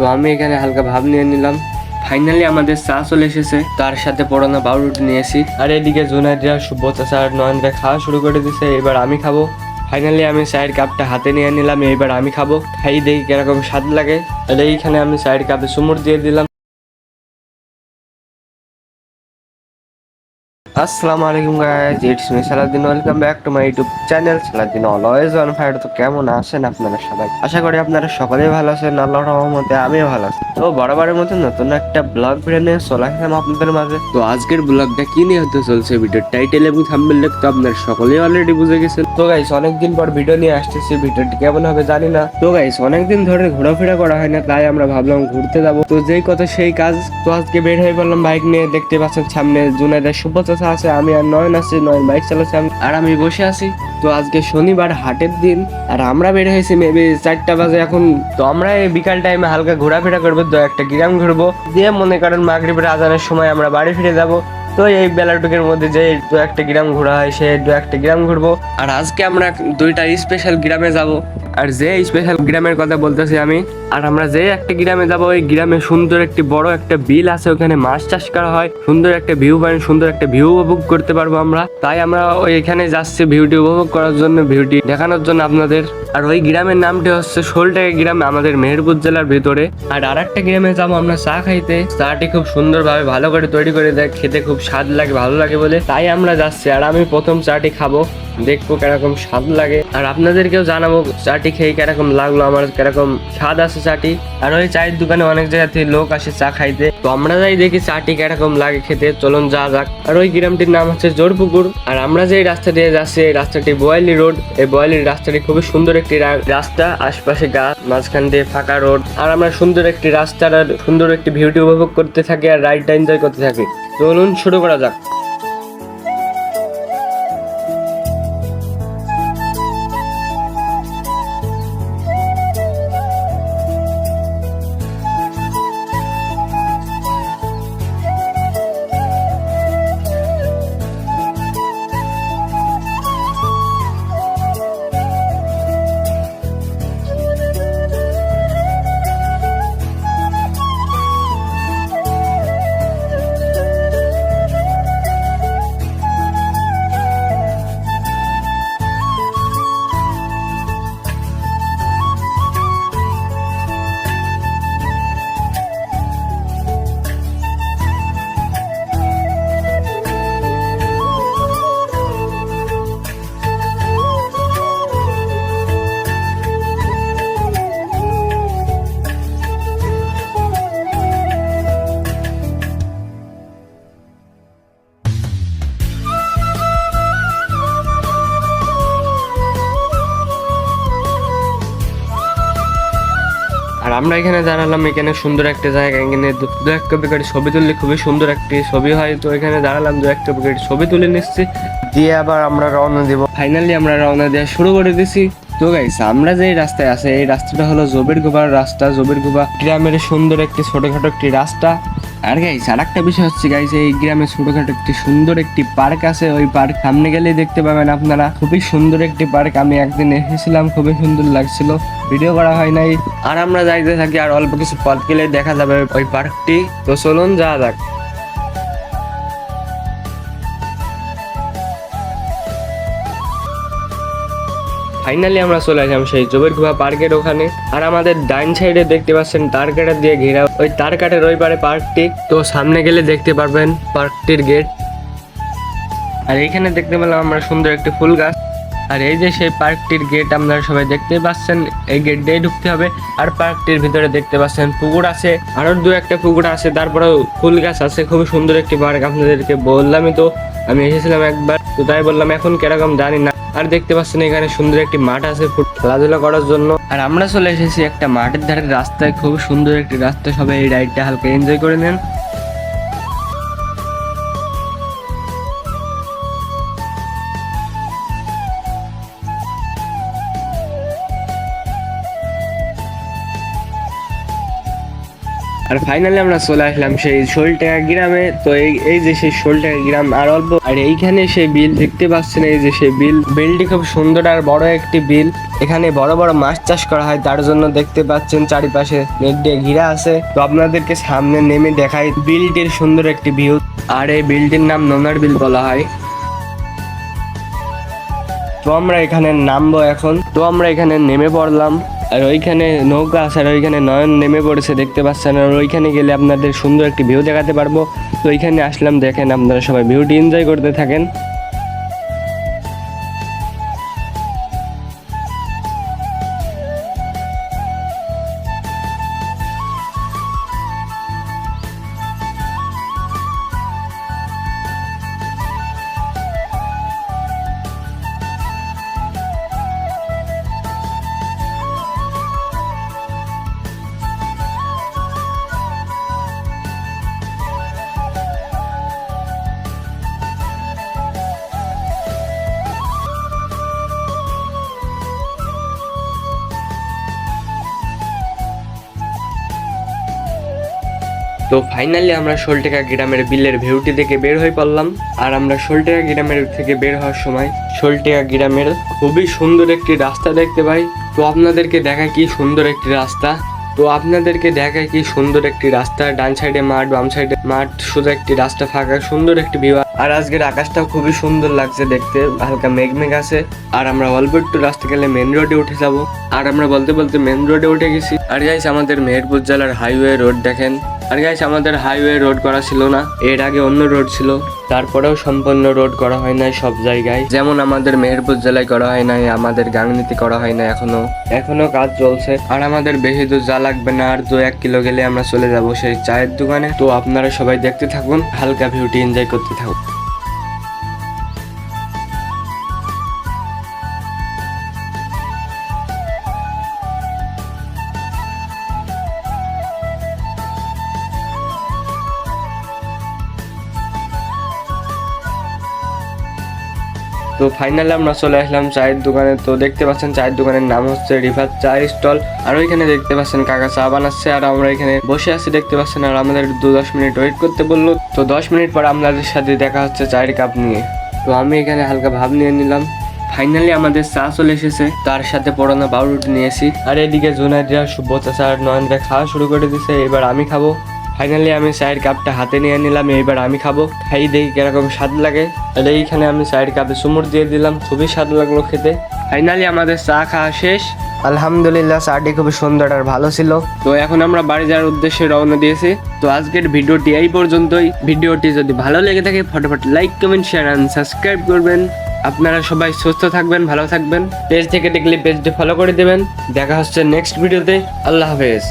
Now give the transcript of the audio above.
তো আমি এখানে হালকা ভাব নিয়ে নিলাম। ফাইনালি আমাদের চা চলে এসেছে, তার সাথে পড়ানো পাউরুটি নিয়েছি। আর এদিকে জুনাইদরা, শুভ চাচা আর নয়নরা খাওয়া শুরু করে দিছে। এবার আমি খাবো। ফাইনালি আমি চায়ের কাপটা হাতে নিয়ে নিলাম, এবার আমি খাবো। খাই দেখি কিরকম স্বাদ লাগে। আর এইখানে আমি চায়ের কাপে চুমুর দিয়ে দিলাম। আসসালামু আলাইকুম guys, it's me Salauddin. Welcome back to my YouTube channel Salauddin always on fire. তো কেমন আছেন আপনারা সবাই? আশা করি আপনারা সকলেই ভালো আছেন, আল্লাহর রহমতে আমিও ভালো আছি। তো বরাবরের মতো নতুন একটা ব্লগ ভিডিও নিয়ে চলে আসলাম আপনাদের মাঝে। তো আজকের ব্লগটা কি নিয়ে হতে চলছে, ভিডিওর টাইটেল এবং থাম্বনেল তো আপনারা সকলেই অলরেডি বুঝে গেছেন। তো গাইস অনেকদিন পর ভিডিও নিয়ে আসতেছি, ভিডিওটি কেমন হবে জানি না। তো গাইস অনেকদিন ধরে ঘোরাফেরা করা হয় না, তাই আমরা ভাবলাম ঘুরতে যাবো। তো যেই কথা সেই কাজ। তো আজকে বের হয়ে পড়লাম বাইক নিয়ে। দেখতে পাচ্ছেন সামনে জুনাইদের শুভ চাচা আছে, আমি আর নয়ন আছি। নয়ন বাইক চালাচ্ছে আর আমি বসে আছি। তো আজকে শনিবার, হাটের দিন। আর আমরা বের হয়েছি মেবি 4টা বাজে এখন। তো আমরা এই বিকাল টাইমে হালকা ঘোরাফেরা করবো, 2-1টা গ্রাম ঘুরবো, দিয়ে মনে করেন মাগরিবের আজানের সময় আমরা বাড়ি ফিরে যাব। তো এই বেলাটুকের মধ্যে যে 2-1টা গ্রাম ঘোরা হয়, সে 2-1টা গ্রাম ঘুরবো। আর আজকে আমরা 2টা স্পেশাল গ্রামে যাব। আর যে স্পেশাল গ্রামের কথা বলতেছি আমি, আর আমরা যে একটা গ্রামে যাবো, ওই গ্রামে সুন্দর একটি বড় একটা বিল আছে, ওখানে মাছ চাষ করা হয়। সুন্দর একটা ভিউ পয়েন্ট, সুন্দর একটা ভিউ উপভোগ করতে পারবো আমরা। তাই আমরা ওইখানে যাচ্ছি ভিউটি উপভোগ করার জন্য, ভিউটি দেখানোর জন্য আপনাদের। আর ওই গ্রামের নামটি হচ্ছে শোলটাকি গ্রাম, আমাদের মেহেরপুর জেলার ভিতরে। আর আরেকটা গ্রামে যাবো আমরা চা খাইতে। চাটি খুব সুন্দর ভাবে ভালো করে তৈরি করে দেয়, খেতে খুব স্বাদ লাগে, ভালো লাগে বলে তাই আমরা যাচ্ছি। আর আমি প্রথম চাটি খাবো, দেখবো কিরকম স্বাদ লাগে। আর আপনাদেরকেও জানাবো চাটি খেয়ে কিরকম লাগলো, আমার কিরকম স্বাদ আছে চাটি। আর ওই চায়ের দোকানে অনেক জায়গা থেকে লোক আসে চা খাইতে। তো আমরা যাই দেখি চাটি কিরকম লাগে খেতে, চলুন যা যাক। আর ওই গ্রামটির নাম হচ্ছে জোরপুকুর। আর আমরা যে রাস্তা দিয়ে যাচ্ছি, এই রাস্তাটি বোয়ালি রোড। এই বোয়ালির রাস্তাটি খুবই সুন্দর একটি রাস্তা, আশপাশে গাছ, মাঝখান দিয়ে ফাঁকা রোড। আর আমরা সুন্দর একটি রাস্তার আর সুন্দর একটি ভিউটি উপভোগ করতে থাকি আর রাইডটা এনজয় করতে থাকি। চলুন শুরু করা যাক। আর আমরা এখানে দাঁড়ালাম, এখানে সুন্দর একটা জায়গা, এখানে দু এক কপি করে ছবি তুললে খুবই সুন্দর একটি ছবি হয়। তো এখানে দাঁড়ালাম, 2-1 কপি করে ছবি তুলে নিচ্ছি, দিয়ে আবার আমরা রওনা দিব। ফাইনালি আমরা রওনা দেওয়া শুরু করে দিছি। তো গাইস আমরা যে রাস্তায় আছে, এই রাস্তাটা হলো জবেরগোবার রাস্তা। জবেরগোবা গ্রামের সুন্দর একটি ছোটখাটো একটি রাস্তা। আর গাইস আর একটা বিষয় হচ্ছে গাইস, এই গ্রামে ছোটখাটো একটি সুন্দর একটি পার্ক আছে। ওই পার্ক সামনে গেলেই দেখতে পাবেন আপনারা, খুবই সুন্দর একটি পার্ক। আমি একদিন এসেছিলাম, খুবই সুন্দর লাগছিল, ভিডিও করা হয় নাই। আর আমরা যাইতে থাকি, আর অল্প কিছু পথ গেলে দেখা যাবে ওই পার্কটি। তো চলুন যাওয়া যাক। ফাইনালি আমরা চলে আসলাম সেই জবেরগোবা পার্কের ওখানে। আর আমাদের ডাইন সাইডে দেখতে পাচ্ছেন তারকাটা দিয়ে ঘেরা, ওই তারকাটের ওই পারে পার্কটি। তো সামনে গেলে দেখতে পারবেন পার্কটির গেট। আর এইখানে দেখতে পেলাম আমরা সুন্দর একটি ফুল গাছ। আর এই যে সেই পার্কটির গেট আপনারা সবাই দেখতে পাচ্ছেন, এই গেট দিয়ে ঢুকতে হবে। আর পার্কটির ভিতরে দেখতে পাচ্ছেন পুকুর আছে, আরো 2-1টা পুকুর আছে, তারপরেও ফুল গাছ আছে। খুবই সুন্দর একটি পার্ক, আপনাদেরকে বললামই তো, আমি এসেছিলাম একবার, তো তাই বললাম। এখন কিরকম জানি না। আর দেখতে পাচ্ছেন এখানে সুন্দর একটি মাঠ আছে খেলাধুলা করার জন্য। আর আমরা চলে এসেছি একটা মাঠের ধারে রাস্তায়, খুব সুন্দর একটি রাস্তা। সবাই এই রাইডটা হালকা এনজয় করে নেন। আর ফাইনালি আমরা চলে আসলাম সেই শোলটেকা গ্রামে। তো এই যে সেই শোলটেকা গ্রাম আর অল্প, আর এইখানে সেই বিল দেখতে পাচ্ছেন, এই যে সেই বিলটি খুব সুন্দর আর বড় একটি বিল। এখানে বড় বড় মাছ চাষ করা হয়, তার জন্য দেখতে পাচ্ছেন চারিপাশে নেট দিয়ে ঘিরা আছে। তো আপনাদেরকে সামনে নেমে দেখাই বিলটির সুন্দর একটি ভিউ। আর এই বিলটির নাম নোনার বিল বলা হয়। তো আমরা এখানে নামবো এখন। তো আমরা এখানে নেমে পড়লাম, আর ওইখানে নৌকা আছে, আর ওইখানে নয়ন নেমে পড়েছে দেখতে পাচ্ছেন। আর ওইখানে গেলে আপনাদের সুন্দর একটি ভিউ দেখাতে পারবো। তো ওইখানে আসলাম, দেখেন আপনারা সবাই ভিউটি এনজয় করতে থাকেন। তো ফাইনালি আমরা শোলটেকা গ্রামের বিলের ভিউটি দেখে বের হয়ে পড়লাম। আর আমরা শোলটেকা গ্রামের থেকে বের হওয়ার সময় শোলটেকা গ্রামের খুবই সুন্দর একটি রাস্তা দেখতে পাই। তো আপনাদেরকে দেখায় কি সুন্দর একটি রাস্তা। ডান সাইডে মাঠ, বাম সাইডে মাঠ, শুধু একটি রাস্তা ফাঁকা, সুন্দর একটি ভিউ। আর আজকের আকাশটাও খুবই সুন্দর লাগছে দেখতে, হালকা মেঘ আছে। আর আমরা অল্প একটু রাস্তা গেলে মেন রোডে উঠে যাব। আর আমরা বলতে বলতে মেন রোডে উঠে গেছি। আর গাইস আমাদের মেহেরপুর জেলার হাইওয়ে রোড দেখেন। আর গাইস আমাদের হাইওয়ে রোড করা ছিল না, এর আগে অন্য রোড ছিল, তারপরেও সম্পূর্ণ রোড করা হয় নাই সব জায়গায়। যেমন আমাদের মেহেরপুর জেলায় করা হয় নাই, আমাদের গাংনীতে করা হয় না, এখনো কাজ চলছে। আর আমাদের বেশি দূর যা লাগবে না, আর 2-1 কিলো গেলে আমরা চলে যাব সেই চায়ের দোকানে। তো আপনারা সবাই দেখতে থাকুন, হালকা ভিউটি এনজয় করতে থাকুন। তো ফাইনালি আমরা চলে আসলাম চায়ের দোকানে। তো দেখতে পাচ্ছেন চায়ের দোকানের নাম হচ্ছে রিফাত চায়ের স্টল। আর ওইখানে দেখতে পাচ্ছেন কাকা চা বানাচ্ছে, আর আমরা এখানে বসে আছি দেখতে পাচ্ছেন। আর আমাদের 2-10 মিনিট ওয়েট করতে বললো। তো 10 মিনিট পর আপনাদের সাথে দেখা হচ্ছে চায়ের কাপ নিয়ে। তো আমি এখানে হালকা ভাব নিয়ে নিলাম। ফাইনালি আমাদের চা চলে এসেছে, তার সাথে পড়ানো পাউরুটি নিয়েছি। আর এদিকে জুনাইদরা, শুভ চাচা আর নয়নরা খাওয়া শুরু করে দিছে। এবার আমি খাবো। ফাইনালি আমি চায়ের কাপটা হাতে নিয়ে নিলাম, এইবার আমি খাবো। খাই দেখি কিরকম স্বাদ লাগে। আর এইখানে আমি চায়ের কাপে চুমুর দিয়ে দিলাম, খুবই স্বাদ লাগলো খেতে। ফাইনালি আমাদের চা খাওয়া শেষ। আলহামদুলিল্লাহ, চাটি খুবই সুন্দর আর ভালো ছিল। তো এখন আমরা বাড়ি যাওয়ার উদ্দেশ্যে রওনা দিয়েছি। তো আজকের ভিডিওটি এই পর্যন্তই। ভিডিওটি যদি ভালো লেগে থাকে ফটাফট like, comment, share and subscribe করবেন। আপনারা সবাই সুস্থ থাকবেন, ভালো থাকবেন। পেজ থেকে দেখলে পেজটি ফলো করে দেবেন। দেখা হচ্ছে নেক্সট ভিডিওতে। আল্লাহ হাফেজ।